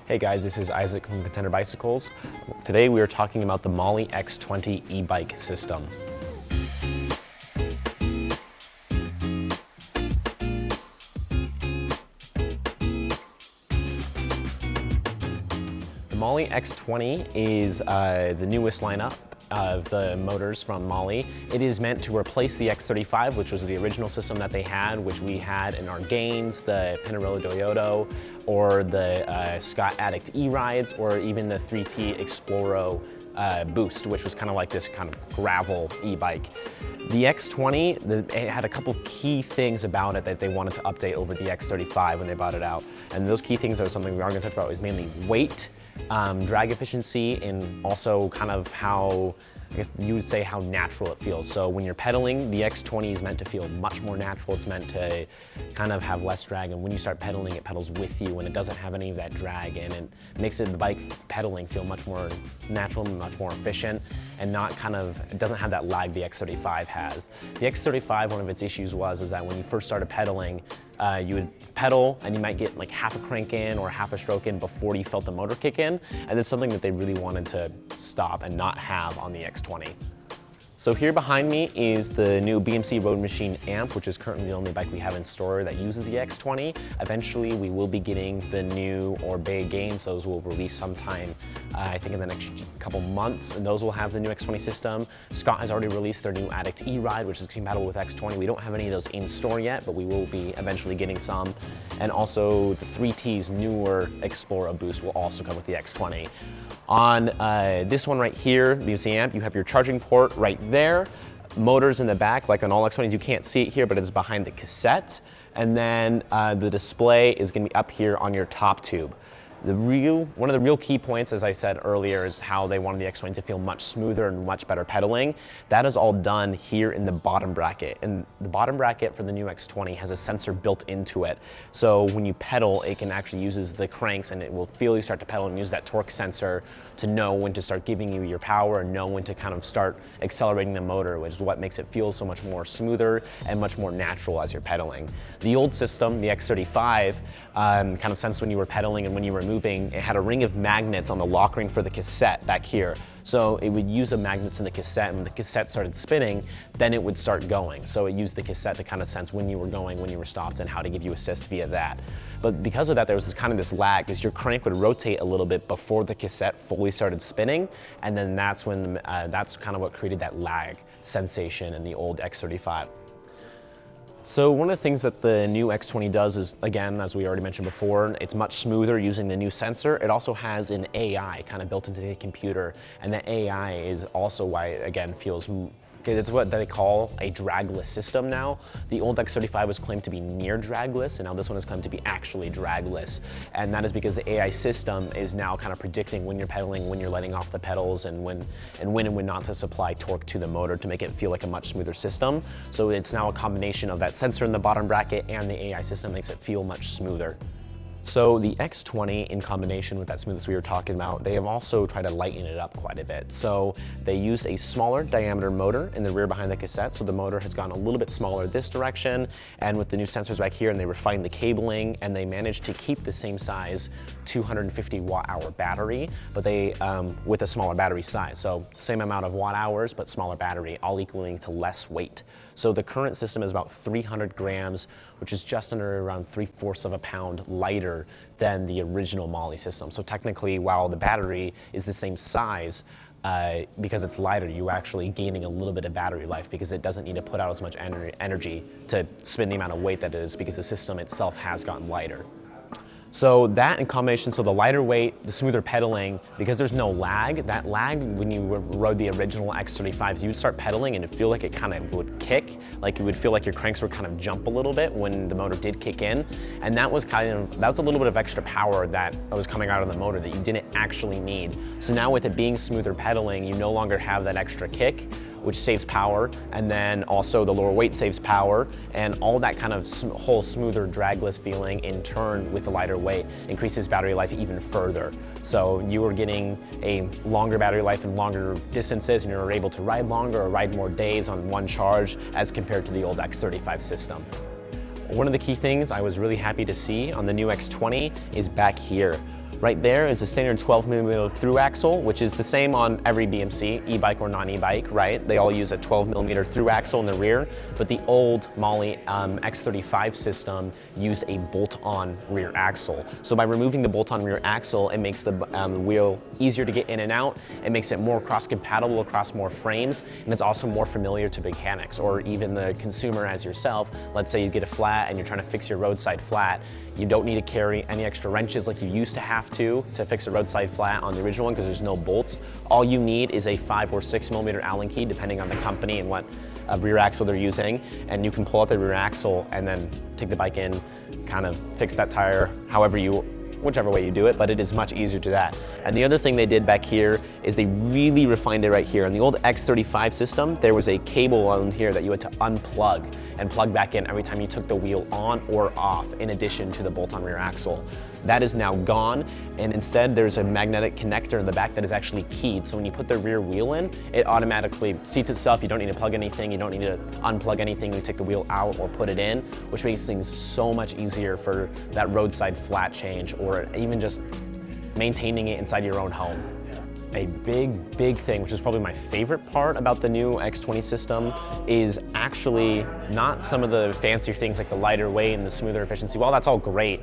Hey guys, this is Isaac from Contender Bicycles. Today we are talking about the Mahle X20 e-bike system. The Mahle X20 is the newest lineup of the motors from Mahle. It is meant to replace the X35, which was the original system that they had, which we had in our Gains, the Pinarello Doyoto, or the Scott Addict E-Rides, or even the 3T Exploro Boost, which was kind of like this kind of gravel e-bike. The X20, it had a couple key things about it that they wanted to update over the X35 when they brought it out. And those key things are something we are going to talk about, is mainly weight, drag efficiency, and also kind of how, I guess you would say, how natural it feels. So when you're pedaling, the X20 is meant to feel much more natural. It's meant to kind of have less drag, and when you start pedaling, it pedals with you, and it doesn't have any of that drag, and it makes the bike pedaling feel much more natural and much more efficient, and not kind of, it doesn't have that lag the X35 has. The X35, one of its issues is that when you first started pedaling, you would pedal and you might get like half a crank in or half a stroke in before you felt the motor kick in, and it's something that they really wanted to stop and not have on the X20. So here behind me is the new BMC Road Machine amp, which is currently the only bike we have in store that uses the X20. Eventually we will be getting the new Orbea Gains. Those will release sometime, I think in the next couple months, and those will have the new X20 system. Scott has already released their new Addict E-Ride, which is compatible with X20. We don't have any of those in store yet, but we will be eventually getting some. And also the 3T's newer Exploro Boost will also come with the X20. On this one right here, the BMC amp, you have your charging port right there. Motors in the back, like on all X20s, you can't see it here, but it's behind the cassette. And then the display is gonna be up here on your top tube. One of the real key points, as I said earlier, is how they wanted the X20 to feel much smoother and much better pedaling. That is all done here in the bottom bracket. And the bottom bracket for the new X20 has a sensor built into it. So when you pedal, it can actually uses the cranks, and it will feel you start to pedal and use that torque sensor to know when to start giving you your power and know when to kind of start accelerating the motor, which is what makes it feel so much more smoother and much more natural as you're pedaling. The old system, the X35, kind of sensed when you were pedaling and when you were moving. It had a ring of magnets on the lock ring for the cassette back here. So it would use the magnets in the cassette, and when the cassette started spinning, then it would start going. So it used the cassette to kind of sense when you were going, when you were stopped, and how to give you assist via that. But because of that, there was this lag, because your crank would rotate a little bit before the cassette fully started spinning, and then that's when that's kind of what created that lag sensation in the old X35. So one of the things that the new X20 does is, again, as we already mentioned before, it's much smoother using the new sensor. It also has an AI kind of built into the computer, and the AI is also why it, again, feels, it's what they call a dragless system now. The old X35 was claimed to be near dragless, and now this one is claimed to be actually dragless. And that is because the AI system is now kind of predicting when you're pedaling, when you're letting off the pedals, and when not to supply torque to the motor to make it feel like a much smoother system. So it's now a combination of that sensor in the bottom bracket and the AI system makes it feel much smoother. So the X20, in combination with that smoothness we were talking about, they have also tried to lighten it up quite a bit. So they used a smaller diameter motor in the rear behind the cassette, so the motor has gone a little bit smaller this direction, and with the new sensors back here, and they refined the cabling, and they managed to keep the same size 250 watt-hour battery, but they with a smaller battery size. So same amount of watt-hours, but smaller battery, all equaling to less weight. So the current system is about 300 grams, which is just under around 3/4 of a pound lighter than the original Mahle system. So technically, while the battery is the same size, because it's lighter, you're actually gaining a little bit of battery life because it doesn't need to put out as much energy to spin the amount of weight that it is, because the system itself has gotten lighter. So that in combination, so the lighter weight, the smoother pedaling, because there's no lag, that lag, when you rode the original X35s, you would start pedaling and it'd feel like it kind of would kick, like you would feel like your cranks would kind of jump a little bit when the motor did kick in. And that was a little bit of extra power that was coming out of the motor that you didn't actually need. So now with it being smoother pedaling, you no longer have that extra kick, which saves power, and then also the lower weight saves power, and all that kind of whole smoother dragless feeling in turn with the lighter weight increases battery life even further. So you are getting a longer battery life and longer distances, and you're able to ride longer or ride more days on one charge as compared to the old X35 system. One of the key things I was really happy to see on the new X20 is back here. Right there is a standard 12mm through axle, which is the same on every BMC, e-bike or non-e-bike, right? They all use a 12mm through axle in the rear, but the old Mahle X35 system used a bolt-on rear axle. So by removing the bolt-on rear axle, it makes the wheel easier to get in and out. It makes it more cross-compatible across more frames, and it's also more familiar to mechanics or even the consumer as yourself. Let's say you get a flat and you're trying to fix your roadside flat. You don't need to carry any extra wrenches like you used to have to fix a roadside flat on the original one because there's no bolts. All you need is a 5 or 6mm Allen key, depending on the company and what rear axle they're using, and you can pull out the rear axle and then take the bike in, kind of fix that tire whichever way you do it, but it is much easier to do that. And the other thing they did back here is they really refined it right here. On the old X35 system, there was a cable on here that you had to unplug and plug back in every time you took the wheel on or off, in addition to the bolt-on rear axle. That is now gone, and instead there's a magnetic connector in the back that is actually keyed. So when you put the rear wheel in, it automatically seats itself. You don't need to plug anything. You don't need to unplug anything. You take the wheel out or put it in, which makes things so much easier for that roadside flat change or even just maintaining it inside your own home. A big thing, which is probably my favorite part about the new X20 system, is actually not some of the fancier things like the lighter weight and the smoother efficiency. While that's all great,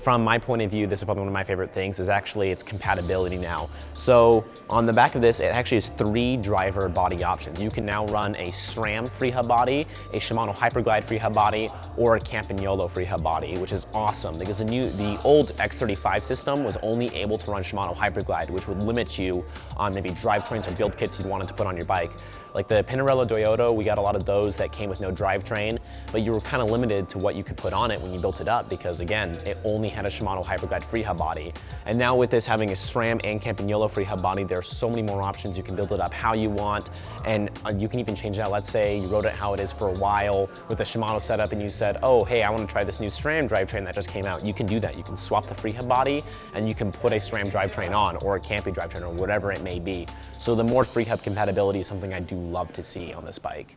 from my point of view, this is probably one of my favorite things, is actually its compatibility now. So on the back of this, it actually has 3 driver body options. You can now run a SRAM free hub body, a Shimano Hyperglide free hub body, or a Campagnolo free hub body, which is awesome because the old X35 system was only able to run Shimano Hyperglide, which would limit you on maybe drivetrains or build kits you'd wanted to put on your bike. Like the Pinarello Toyota, we got a lot of those that came with no drivetrain, but you were kind of limited to what you could put on it when you built it up because, again, it only had a Shimano Hyperglide free hub body. And now with this having a SRAM and Campagnolo free hub body, there are so many more options. You can build it up how you want, and you can even change it out. Let's say you rode it how it is for a while with the Shimano setup and you said, oh, hey, I want to try this new SRAM drivetrain that just came out. You can do that. You can swap the free hub body and you can put a SRAM drivetrain on or a Campy drivetrain or whatever it may be. So the more free hub compatibility is something I do love to see on this bike.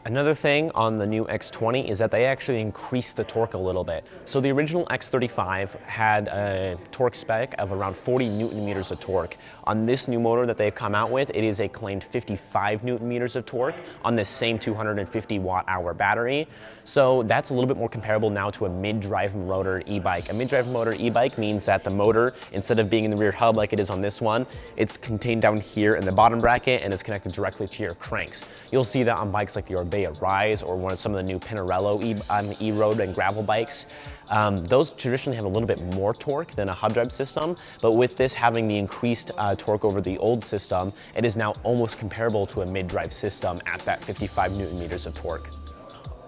Another thing on the new X20 is that they actually increased the torque a little bit. So the original X35 had a torque spec of around 40 Newton meters of torque. On this new motor that they've come out with, it is a claimed 55 Newton meters of torque on this same 250 watt-hour battery. So that's a little bit more comparable now to a mid-drive motor e-bike. A mid-drive motor e-bike means that the motor, instead of being in the rear hub like it is on this one, it's contained down here in the bottom bracket and is connected directly to your cranks. You'll see that on bikes like the Orbea Rise or one of some of the new Pinarello e-road and gravel bikes. Those traditionally have a little bit more torque than a hub drive system, but with this having the increased torque over the old system, it is now almost comparable to a mid-drive system at that 55 Newton meters of torque.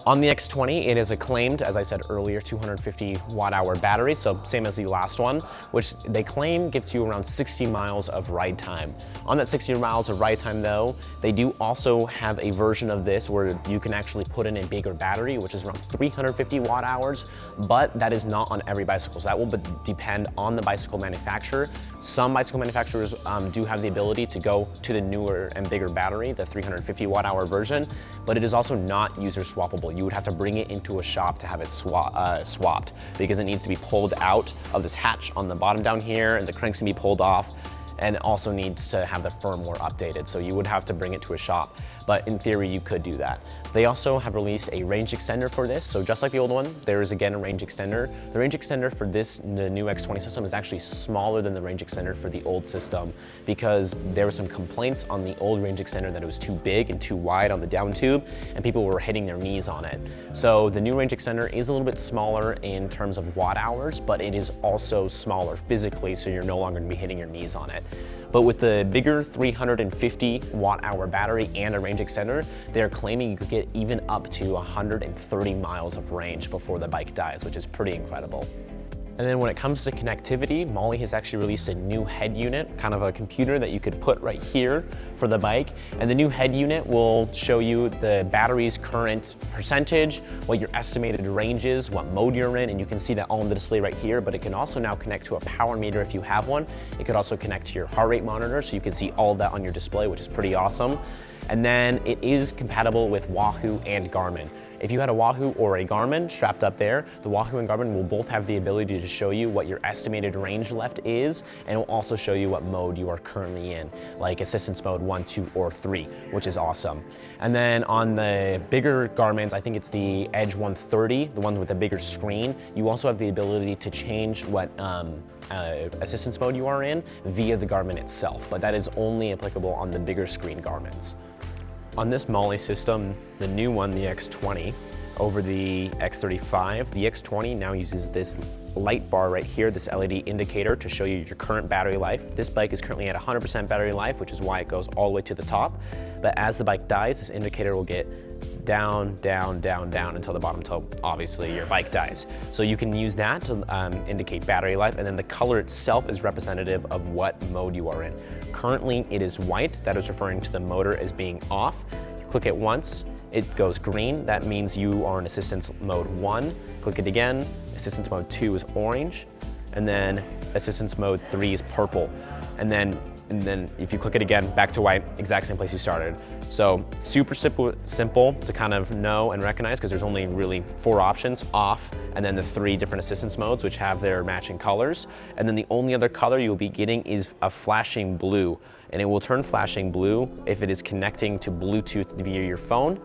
On the X20, it is a claimed, as I said earlier, 250 watt-hour battery, so same as the last one, which they claim gives you around 60 miles of ride time. On that 60 miles of ride time though, they do also have a version of this where you can actually put in a bigger battery, which is around 350 watt-hours, but that is not on every bicycle. So that will depend on the bicycle manufacturer. Some bicycle manufacturers do have the ability to go to the newer and bigger battery, the 350 watt-hour version, but it is also not user swappable. You would have to bring it into a shop to have it swapped because it needs to be pulled out of this hatch on the bottom down here, and the cranks can be pulled off, and it also needs to have the firmware updated. So you would have to bring it to a shop, but in theory you could do that. They also have released a range extender for this. So just like the old one, there is again a range extender. The range extender for the new X20 system is actually smaller than the range extender for the old system because there were some complaints on the old range extender that it was too big and too wide on the down tube and people were hitting their knees on it. So the new range extender is a little bit smaller in terms of watt hours, but it is also smaller physically, so you're no longer gonna be hitting your knees on it. But with the bigger 350 watt-hour battery and a range extender, they're claiming you could get even up to 130 miles of range before the bike dies, which is pretty incredible. And then when it comes to connectivity, Mahle has actually released a new head unit, kind of a computer that you could put right here for the bike. And the new head unit will show you the battery's current percentage, what your estimated range is, what mode you're in, and you can see that all on the display right here, but it can also now connect to a power meter if you have one. It could also connect to your heart rate monitor, so you can see all of that on your display, which is pretty awesome. And then it is compatible with Wahoo and Garmin. If you had a Wahoo or a Garmin strapped up there, the Wahoo and Garmin will both have the ability to show you what your estimated range left is, and it will also show you what mode you are currently in, like assistance mode 1, 2, or 3, which is awesome. And then on the bigger Garmins, I think it's the Edge 130, the one with the bigger screen, you also have the ability to change what assistance mode you are in via the Garmin itself, but that is only applicable on the bigger screen Garmins. On this Mahle system, the new one, the X20, over the X35, the X20 now uses this light bar right here, this LED indicator to show you your current battery life. This bike is currently at 100% battery life, which is why it goes all the way to the top. But as the bike dies, this indicator will get down, down, down, down until the bottom till obviously your bike dies. So you can use that to indicate battery life, and then the color itself is representative of what mode you are in. Currently it is white, that is referring to the motor as being off. You click it once, it goes green, that means you are in assistance mode 1. Click it again, assistance mode 2 is orange, and then assistance mode 3 is purple. And then if you click it again, back to white, exact same place you started. So super simple to kind of know and recognize, because there's only really 4 options: off, and then the 3 different assistance modes which have their matching colors. And then the only other color you'll be getting is a flashing blue, and it will turn flashing blue if it is connecting to Bluetooth via your phone,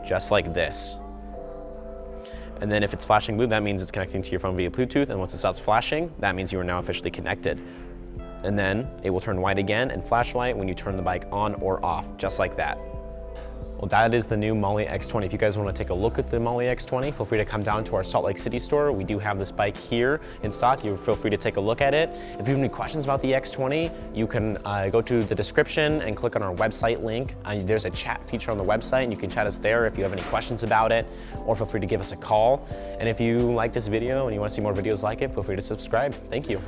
just like this. And then if it's flashing blue, that means it's connecting to your phone via Bluetooth, and once it stops flashing, that means you are now officially connected. And then it will turn white again and flash white when you turn the bike on or off, just like that. Well, that is the new Mahle X20. If you guys want to take a look at the Mahle X20, feel free to come down to our Salt Lake City store. We do have this bike here in stock. You feel free to take a look at it. If you have any questions about the X20, you can go to the description and click on our website link. There's a chat feature on the website, and you can chat us there if you have any questions about it, or feel free to give us a call. And if you like this video and you want to see more videos like it, feel free to subscribe. Thank you.